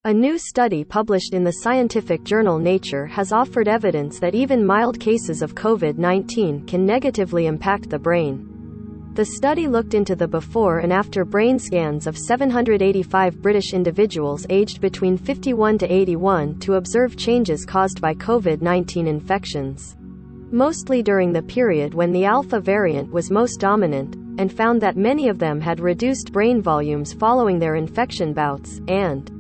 A new study published in the scientific journal Nature has offered evidence that even mild cases of COVID-19 can negatively impact the brain. The study looked into the before and after brain scans of 785 British individuals aged between 51 to 81 to observe changes caused by COVID-19 infections, mostly during the period when the Alpha variant was most dominant, and found that many of them had reduced brain volumes following their infection bouts, and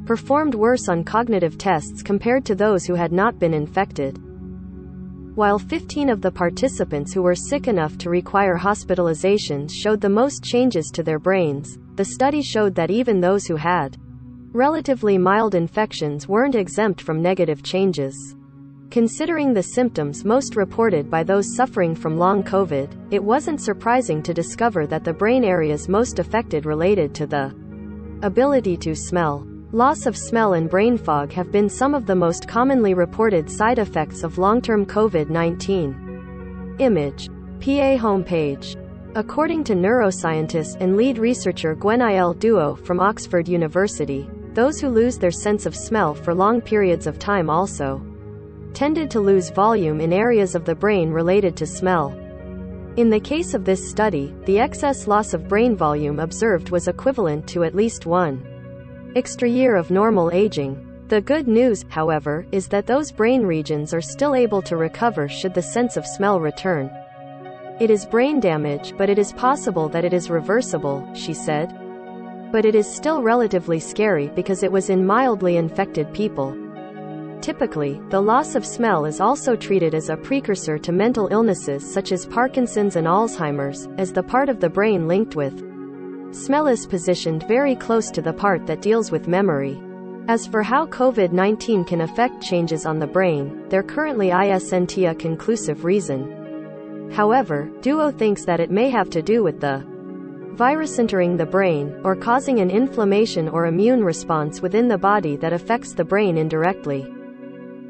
performed worse on cognitive tests compared to those who had not been infected. While 15 of the participants who were sick enough to require hospitalizations showed the most changes to their brains, the study showed that even those who had relatively mild infections weren't exempt from negative changes. Considering the symptoms most reported by those suffering from long COVID, it wasn't surprising to discover that the brain areas most affected related to the ability to smell. Loss of smell and brain fog have been some of the most commonly reported side effects of long-term COVID-19. Image. PA homepage. According to neuroscientist and lead researcher Gwenaëlle Duo from Oxford University, those who lose their sense of smell for long periods of time also tended to lose volume in areas of the brain related to smell. In the case of this study, the excess loss of brain volume observed was equivalent to at least 1 extra year of normal aging. The good news, however, is that those brain regions are still able to recover should the sense of smell return. It is brain damage, but it is possible that it is reversible, she said. But it is still relatively scary because it was in mildly infected people. Typically, the loss of smell is also treated as a precursor to mental illnesses such as Parkinson's and Alzheimer's, as the part of the brain linked with smell is positioned very close to the part that deals with memory. As for how COVID-19 can affect changes on the brain, there currently isn't a conclusive reason. However, Duo thinks that it may have to do with the virus entering the brain, or causing an inflammation or immune response within the body that affects the brain indirectly.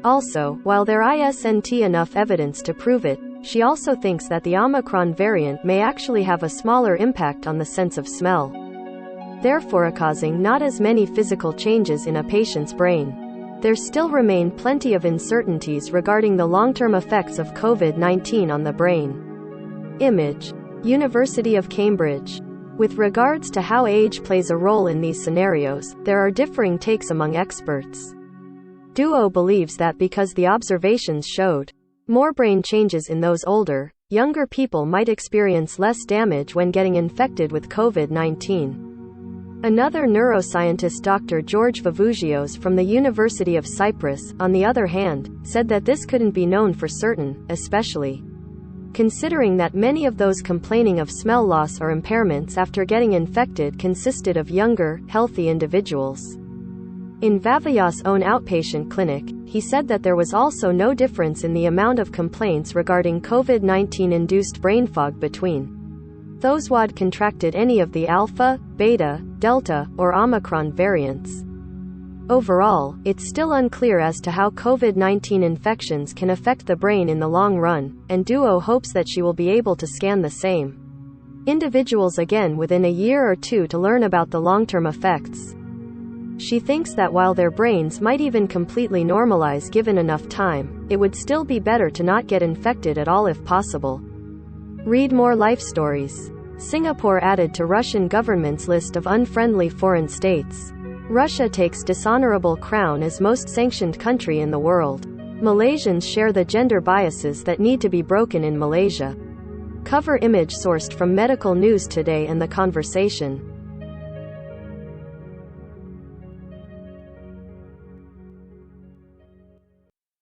Also, while there isn't enough evidence to prove it, she also thinks that the Omicron variant may actually have a smaller impact on the sense of smell, therefore causing not as many physical changes in a patient's brain. There still remain plenty of uncertainties regarding the long-term effects of COVID-19 on the brain. Image. University of Cambridge. With regards to how age plays a role in these scenarios, there are differing takes among experts. Duo believes that because the observations showed more brain changes in those older, younger people might experience less damage when getting infected with COVID-19. Another neuroscientist, Dr. George Vavougios from the University of Cyprus, on the other hand, said that this couldn't be known for certain, especially considering that many of those complaining of smell loss or impairments after getting infected consisted of younger, healthy individuals. In Vavougios' own outpatient clinic, he said that there was also no difference in the amount of complaints regarding COVID-19-induced brain fog between those who had contracted any of the Alpha, Beta, Delta, or Omicron variants. Overall, it's still unclear as to how COVID-19 infections can affect the brain in the long run, and Duo hopes that she will be able to scan the same individuals again within a year or two to learn about the long-term effects. She thinks that while their brains might even completely normalize given enough time, it would still be better to not get infected at all if possible. Read more life stories. Singapore added to Russian government's list of unfriendly foreign states. Russia takes dishonorable crown as most sanctioned country in the world. Malaysians share the gender biases that need to be broken in Malaysia. Cover image sourced from Medical News Today and The Conversation.